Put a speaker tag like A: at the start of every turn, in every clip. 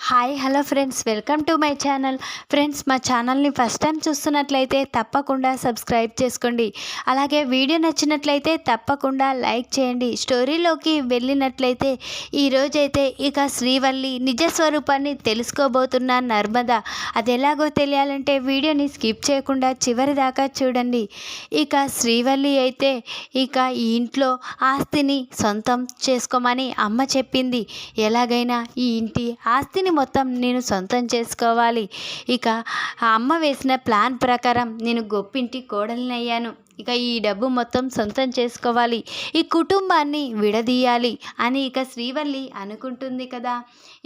A: Hi hello friends, welcome to my channel. Friends, మా ఛానల్ని first time చూస్తున్నట్లయితే తప్పకుండా సబ్స్క్రైబ్ చేసుకోండి. అలాగే వీడియో నచ్చినట్లయితే తప్పకుండా లైక్ చేయండి. స్టోరీలోకి వెళ్ళినట్లయితే ఈరోజైతే ఇక శ్రీవల్లి నిజస్వరూపాన్ని తెలుసుకోబోతున్న నర్మద. అది ఎలాగో తెలియాలంటే వీడియోని స్కిప్ చేయకుండా చివరి దాకా చూడండి. ఇక శ్రీవల్లి అయితే ఇక ఈ ఇంట్లో ఆస్తిని సొంతం చేసుకోమని అమ్మ చెప్పింది. ఎలాగైనా ఈ ఇంటి ఆస్తిని మొత్తం నేను సొంతం చేసుకోవాలి. ఇక ఆ అమ్మ వేసిన ప్లాన్ ప్రకారం నేను గొప్పింటి కోడలిని అయ్యాను. ఇక ఈ డబ్బు మొత్తం సొంతం చేసుకోవాలి, ఈ కుటుంబాన్ని విడదీయాలి అని ఇక శ్రీవల్లి అనుకుంటుంది కదా.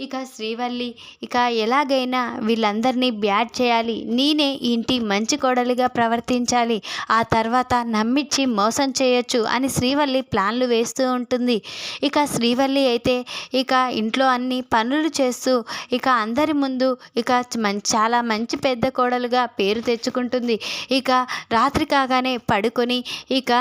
A: ఇక శ్రీవల్లి ఇక ఎలాగైనా వీళ్ళందరినీ బ్యాడ్ చేయాలి, నేనే ఇంటి మంచి కోడలిగా ప్రవర్తించాలి, ఆ తర్వాత నమ్మించి మోసం చేయొచ్చు అని శ్రీవల్లి ప్లాన్లు వేస్తూ ఉంటుంది. ఇక శ్రీవల్లి అయితే ఇక ఇంట్లో అన్ని పనులు చేస్తూ ఇక అందరి ముందు ఇక చాలా మంచి పెద్ద కోడలుగా పేరు తెచ్చుకుంటుంది. ఇక రాత్రి కాగానే పడుకొని ఇక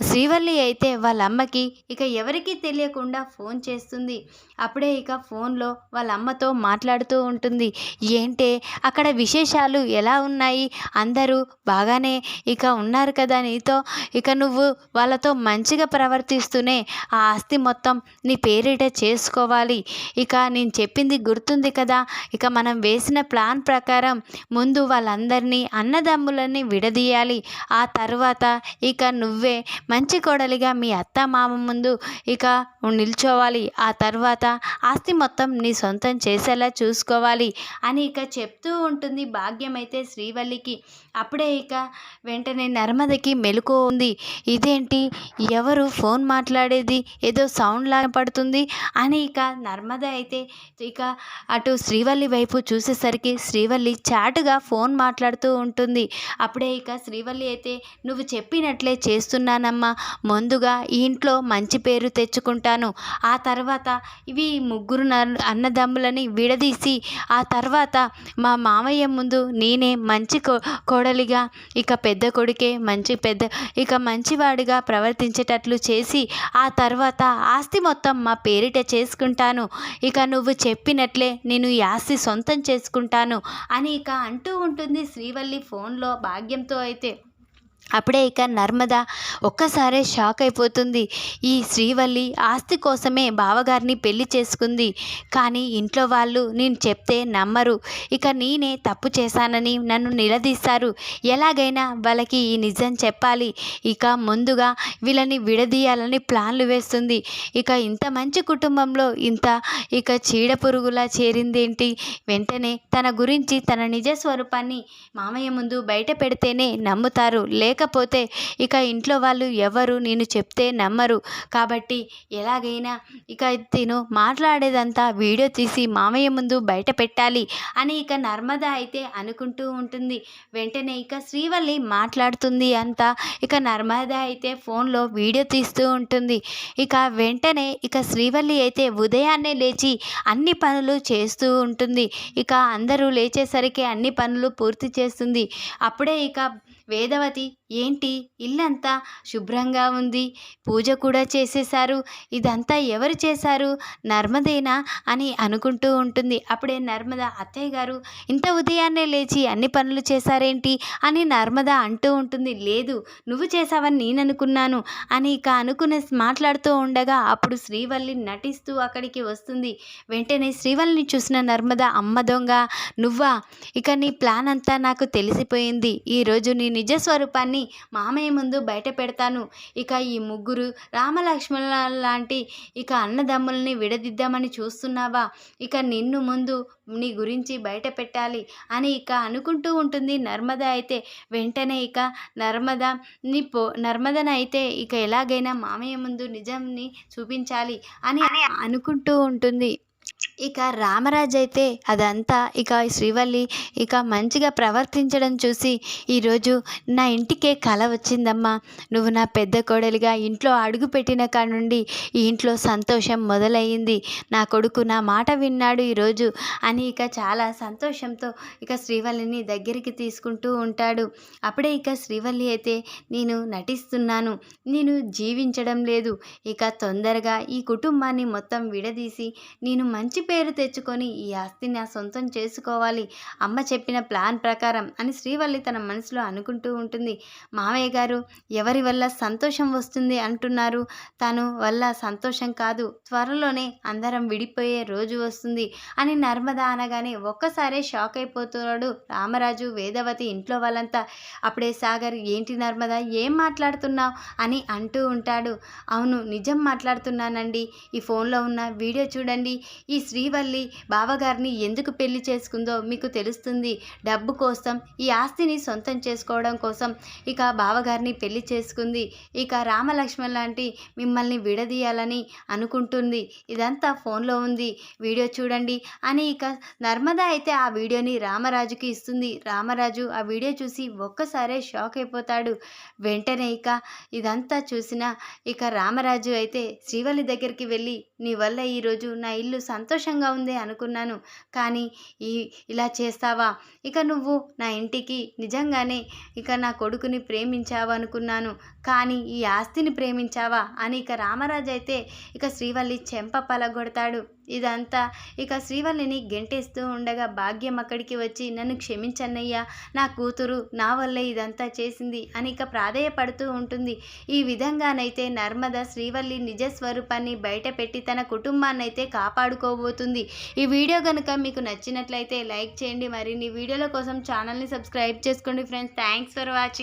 A: శ్రీవల్లి అయితే వాళ్ళ అమ్మకి ఇక ఎవరికీ తెలియకుండా ఫోన్ చేస్తుంది. అప్పుడే ఇక ఫోన్లో వాళ్ళ అమ్మతో మాట్లాడుతూ ఉంటుంది. ఏంటే అక్కడ విశేషాలు ఎలా ఉన్నాయి, అందరూ బాగానే ఇక ఉన్నారు కదా నీతో, ఇక నువ్వు వాళ్ళతో మంచిగా ప్రవర్తిస్తూనే ఆ ఆస్తి మొత్తం నీ పేరిట చేసుకోవాలి. ఇక నేను చెప్పింది గుర్తుంది కదా, ఇక మనం వేసిన ప్లాన్ ప్రకారం ముందు వాళ్ళందరినీ అన్నదమ్ములని విడదీయాలి, ఆ తర్వాత ఇక నువ్వే మంచి కోడలిగా మీ అత్త మామ ముందు ఇక నిల్చోవాలి, ఆ తర్వాత ఆస్తి మొత్తం నీ సొంతం చేసేలా చూసుకోవాలి అని ఇక చెప్తూ ఉంటుంది భాగ్యం అయితే శ్రీవల్లికి. అప్పుడే ఇక వెంటనే నర్మదకి మెలకువ ఉంది. ఇదేంటి, ఎవరు ఫోన్ మాట్లాడేది, ఏదో సౌండ్ లాగా పడుతుంది అని ఇక నర్మద అయితే ఇక అటు శ్రీవల్లి వైపు చూసేసరికి శ్రీవల్లి చాటుగా ఫోన్ మాట్లాడుతూ ఉంటుంది. అప్పుడే ఇక శ్రీవల్లి అయితే నువ్వు చెప్పినట్లే చేస్తున్నానమ్మా, ముందుగా ఈ ఇంట్లో మంచి పేరు తెచ్చుకుంటాను, ఆ తర్వాత ఇవి ముగ్గురు అన్నదమ్ములని విడదీసి ఆ తర్వాత మా మామయ్య ముందు నేనే మంచి కోడలిగా ఇక పెద్ద కొడుకే ఇక మంచివాడిగా ప్రవర్తించేటట్లు చేసి ఆ తర్వాత ఆస్తి మొత్తం మా పేరిట చేసుకుంటాను, ఇక నువ్వు చెప్పినట్లే నేను ఈ ఆస్తి సొంతం చేసుకుంటాను అని ఇక అంటూ ఉంటుంది శ్రీవల్లి ఫోన్లో భాగ్యంతో అయితే. అప్పుడే ఇక నర్మద ఒక్కసారే షాక్ అయిపోతుంది. ఈ శ్రీవల్లి ఆస్తి కోసమే బావగారిని పెళ్లి చేసుకుంది, కానీ ఇంట్లో వాళ్ళు నేను చెప్తే నమ్మరు, ఇక నేనే తప్పు చేశానని నన్ను నిలదీస్తారు, ఎలాగైనా వాళ్ళకి ఈ నిజం చెప్పాలి, ఇక ముందుగా వీళ్ళని విడదీయాలని ప్లాన్లు వేస్తుంది. ఇక ఇంత మంచి కుటుంబంలో ఇంత ఇక చీడ పురుగులా చేరిందేంటి, వెంటనే తన గురించి తన నిజ స్వరూపాన్ని మామయ్య ముందు బయట పెడితేనే నమ్ముతారు, లేకపోతే ఇక ఇంట్లో వాళ్ళు ఎవరు నేను చెప్తే నమ్మరు, కాబట్టి ఎలాగైనా ఇక తిను మాట్లాడేదంతా వీడియో తీసి మామయ్య ముందు బయట పెట్టాలి అని ఇక నర్మద అయితే అనుకుంటూ ఉంటుంది. వెంటనే ఇక శ్రీవల్లి మాట్లాడుతుంది అంతా, ఇక నర్మద అయితే ఫోన్లో వీడియో తీస్తూ ఉంటుంది. ఇక వెంటనే ఇక శ్రీవల్లి అయితే ఉదయాన్నే లేచి అన్ని పనులు చేస్తూ ఉంటుంది. ఇక అందరూ లేచేసరికి అన్ని పనులు పూర్తి చేస్తుంది. అప్పుడే ఇక వేదవతి, ఏంటి ఇల్లంతా శుభ్రంగా ఉంది, పూజ కూడా చేసేశారు, ఇదంతా ఎవరు చేశారు, నర్మదేనా అని అనుకుంటూ ఉంటుంది. అప్పుడే నర్మద, అత్తయ్య గారు ఇంత ఉదయాన్నే లేచి అన్ని పనులు చేశారేంటి అని నర్మద అంటూ ఉంటుంది. లేదు, నువ్వు చేసావని నేను అనుకున్నాను అని ఇక మాట్లాడుతూ ఉండగా అప్పుడు శ్రీవల్లి నటిస్తూ అక్కడికి వస్తుంది. వెంటనే శ్రీవల్లిని చూసిన నర్మద, అమ్మ దొంగ నువ్వా, ఇక నీ ప్లాన్ అంతా నాకు తెలిసిపోయింది, ఈరోజు నీ నిజ స్వరూపాన్ని మామయ్య ముందు బయట పెడతాను, ఇక ఈ ముగ్గురు రామలక్ష్మణ లాంటి ఇక అన్నదమ్ముల్ని విడదిద్దామని చూస్తున్నావా, ఇక నిన్ను ముందు నీ గురించి బయట పెట్టాలి అని ఇక అనుకుంటూ ఉంటుంది నర్మద అయితే. వెంటనే ఇక నర్మదను అయితే ఇక ఎలాగైనా మామయ్య ముందు నిజంని చూపించాలి అని అనుకుంటూ ఉంటుంది. ఇక రామరాజు అయితే అదంతా ఇక శ్రీవల్లి ఇక మంచిగా ప్రవర్తించడం చూసి, ఈరోజు నా ఇంటికే కల వచ్చిందమ్మా, నువ్వు నా పెద్ద కోడలిగా ఇంట్లో అడుగు పెట్టిన కాడ నుండి ఈ ఇంట్లో సంతోషం మొదలయ్యింది, నా కొడుకు నా మాట విన్నాడు ఈరోజు అని ఇక చాలా సంతోషంతో ఇక శ్రీవల్లిని దగ్గరికి తీసుకుంటూ ఉంటాడు. అప్పుడే ఇక శ్రీవల్లి అయితే నేను నటిస్తున్నాను, నేను జీవించడం లేదు, ఇక తొందరగా ఈ కుటుంబాన్ని మొత్తం విడదీసి నేను మంచి పేరు తెచ్చుకొని ఈ ఆస్తిని నా సొంతం చేసుకోవాలి అమ్మ చెప్పిన ప్లాన్ ప్రకారం అని శ్రీవల్లి తన మనసులో అనుకుంటూ ఉంటుంది. మామయ్య గారు ఎవరి వల్ల సంతోషం వస్తుంది అంటున్నారు, తను వల్ల సంతోషం కాదు, త్వరలోనే అందరం విడిపోయే రోజు వస్తుంది అని నర్మద అనగానే ఒక్కసారే షాక్ అయిపోతున్నాడు రామరాజు, వేదవతి, ఇంట్లో వాళ్ళంతా. అప్పుడే సాగర్ ఏంటి నర్మద ఏం మాట్లాడుతున్నావు అని అంటూ ఉంటాడు. అవును నిజం మాట్లాడుతున్నానండి, ఈ ఫోన్లో ఉన్న వీడియో చూడండి, ఈ శ్రీవల్లి బావగారిని ఎందుకు పెళ్లి చేసుకుందో మీకు తెలుస్తుంది. డబ్బు కోసం, ఈ ఆస్తిని సొంతం చేసుకోవడం కోసం ఇక బావగారిని పెళ్లి చేసుకుంది. ఇక రామలక్ష్మణ్ లాంటి మిమ్మల్ని విడదీయాలని అనుకుంటుంది. ఇదంతా ఫోన్లో ఉంది, వీడియో చూడండి అని ఇక నర్మద అయితే ఆ వీడియోని రామరాజుకి ఇస్తుంది. రామరాజు ఆ వీడియో చూసి ఒక్కసారే షాక్ అయిపోతాడు. వెంటనే ఇక ఇదంతా చూసిన ఇక రామరాజు అయితే శ్రీవల్లి దగ్గరికి వెళ్ళి, నీ వల్ల ఈరోజు నా ఇల్లు సంతోషంగా ఉంది అనుకున్నాను, కానీ ఇలా చేస్తావా? ఇక నువ్వు నా ఇంటికి నిజంగానే ఇక నా కొడుకుని ప్రేమించావు అనుకున్నాను, కానీ ఈ ఆస్తిని ప్రేమించావా అని ఇక రామరాజు అయితే ఇక శ్రీవల్లి చెంప పలగొడతాడు. ఇదంతా ఇక శ్రీవల్లిని గెంటేస్తూ ఉండగా భాగ్యం అక్కడికి వచ్చి, నన్ను క్షమించన్నయ్యా, నా కూతురు నా వల్లే ఇదంతా చేసింది అని ఇక ప్రాధేయపడుతూ ఉంటుంది. ఈ విధంగానైతే నర్మద శ్రీవల్లి నిజ స్వరూపాన్ని బయటపెట్టి తన కుటుంబాన్ని అయితే కాపాడుకోబోతుంది. ఈ వీడియో కనుక మీకు నచ్చినట్లయితే లైక్ చేయండి, మరిన్ని వీడియోల కోసం ఛానల్ని సబ్స్క్రైబ్ చేసుకోండి ఫ్రెండ్స్. Thanks for watching.